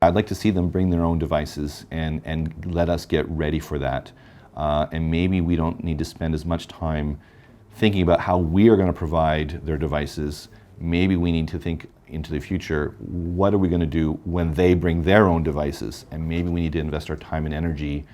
I'd like to see them bring their own devices and let us get ready for that. And maybe we don't need to spend as much time thinking about how we are going to provide their devices. Maybe we need to think into the future, what are we going to do when they bring their own devices? And maybe we need to invest our time and energy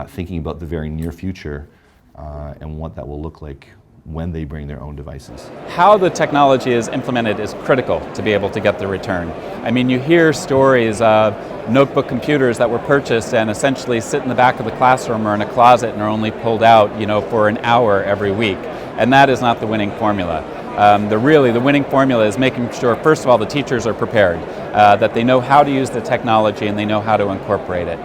thinking about the very near future and what that will look like when they bring their own devices. How the technology is implemented is critical to be able to get the return. I mean, you hear stories of notebook computers that were purchased and essentially sit in the back of the classroom or in a closet and are only pulled out, for an hour every week. And that is not the winning formula. The winning formula is making sure, first of all, the teachers are prepared, that they know how to use the technology and they know how to incorporate it.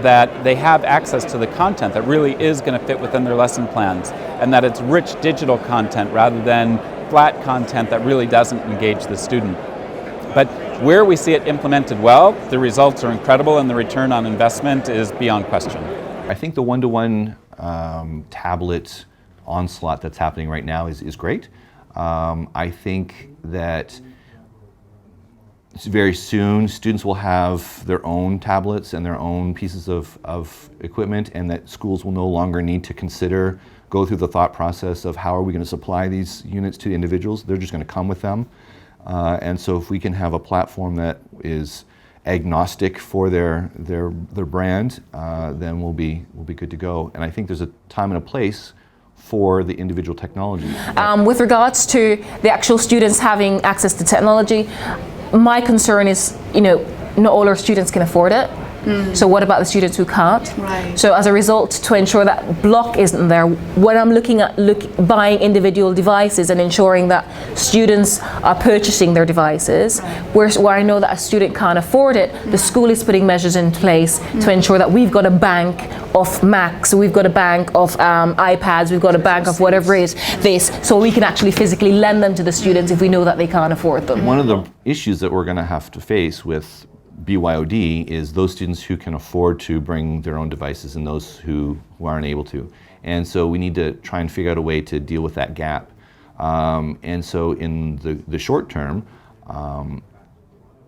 That they have access to the content that really is going to fit within their lesson plans, and that it's rich digital content rather than flat content that really doesn't engage the student. But where we see it implemented well, the results are incredible and the return on investment is beyond question. I think the one-to-one tablet onslaught that's happening right now is great. I think that very soon students will have their own tablets and their own pieces of equipment, and that schools will no longer need to go through the thought process of how are we going to supply these units to individuals. They're just going to come with them. And so if we can have a platform that is agnostic for their brand, then we'll be good to go. And I think there's a time and a place for the individual technology. With regards to the actual students having access to technology, my concern is, not all our students can afford it. So what about the students who can't? Right. So as a result, to ensure that block isn't there, when I'm looking at buying individual devices and ensuring that students are purchasing their devices, where I know that a student can't afford it, the school is putting measures in place to ensure that we've got a bank of Macs, we've got a bank of iPads, we've got a bank of whatever it is, so we can actually physically lend them to the students if we know that they can't afford them. One of the issues that we're going to have to face with BYOD is those students who can afford to bring their own devices and those who aren't able to. And so we need to try and figure out a way to deal with that gap. And so in the short term,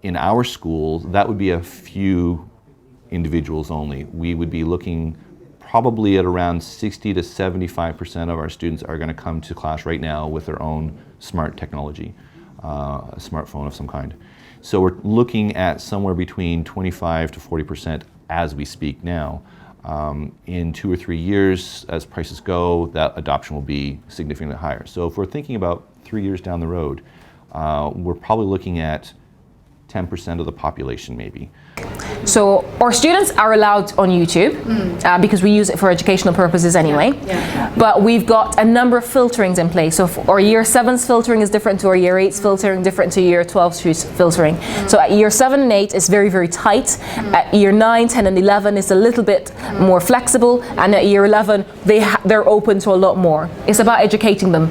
in our school, that would be a few individuals only. We would be looking probably at around 60 to 75% of our students are going to come to class right now with their own smart technology, a smartphone of some kind. So we're looking at somewhere between 25 to 40% as we speak now. In 2 or 3 years, as prices go, that adoption will be significantly higher. So if we're thinking about 3 years down the road, we're probably looking at 10% of the population maybe. So our students are allowed on YouTube because we use it for educational purposes anyway. But we've got a number of filterings in place. So our year 7's filtering is different to our year 8's filtering, different to year 12's filtering. So at year 7 and 8 it's very, very tight. At year 9, 10 and 11 it's a little bit more flexible, and at year 11 they're open to a lot more. It's about educating them.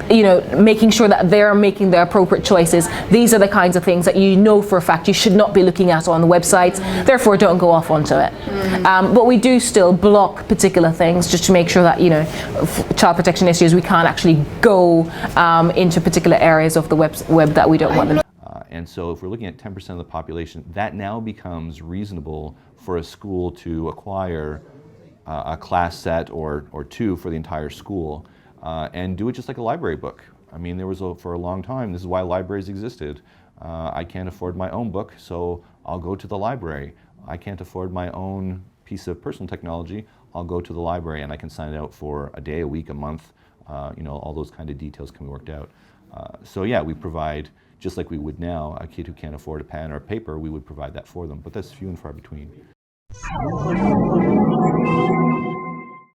Making sure that they're making the appropriate choices. These are the kinds of things that for a fact you should not be looking at on the websites, therefore don't go off onto it. But we do still block particular things just to make sure that, child protection issues, we can't actually go into particular areas of the web that we don't want them. And so if we're looking at 10% of the population, that now becomes reasonable for a school to acquire a class set or two for the entire school. And do it just like a library book. I mean, for a long time, this is why libraries existed. I can't afford my own book, so I'll go to the library. I can't afford my own piece of personal technology, I'll go to the library and I can sign it out for a day, a week, a month. All those kind of details can be worked out. So yeah, we provide, just like we would now, a kid who can't afford a pen or paper, we would provide that for them, but that's few and far between.